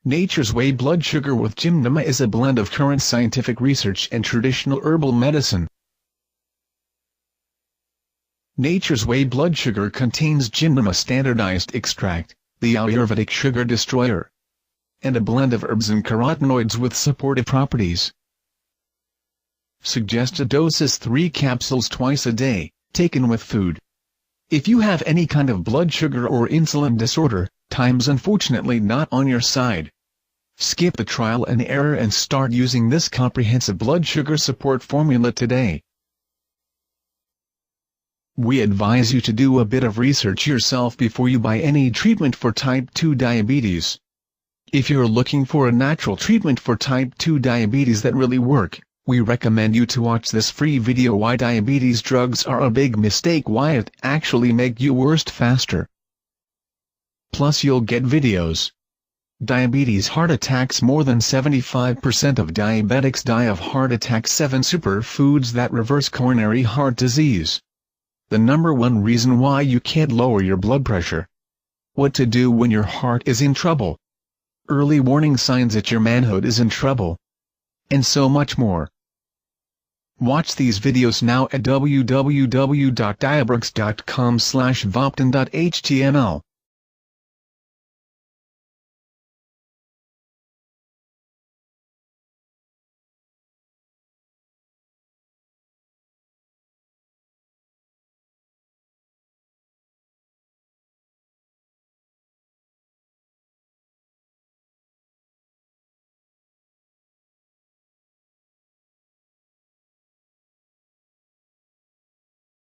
Nature's Way blood sugar with Gymnema is a blend of current scientific research and traditional herbal medicine. Nature's Way blood sugar contains Gymnema standardized extract, the Ayurvedic sugar destroyer, and a blend of herbs and carotenoids with supportive properties. Suggested dose is 3 capsules twice a day, taken with food. If you have any kind of blood sugar or insulin disorder, time's unfortunately not on your side. Skip the trial and error and start using this comprehensive blood sugar support formula today. We advise you to do a bit of research yourself before you buy any treatment for type 2 diabetes. If you're looking for a natural treatment for type 2 diabetes that really work, we recommend you to watch this free video Why Diabetes Drugs Are a Big Mistake, Why It Actually Make You Worse Faster. Plus you'll get videos. Diabetes heart attacks. More than 75% of diabetics die of heart attacks. 7 superfoods that reverse coronary heart disease. The #1 reason why you can't lower your blood pressure. What to do when your heart is in trouble. Early warning signs that your manhood is in trouble. And so much more. Watch these videos now at www.diabrooks.com/voptin.html.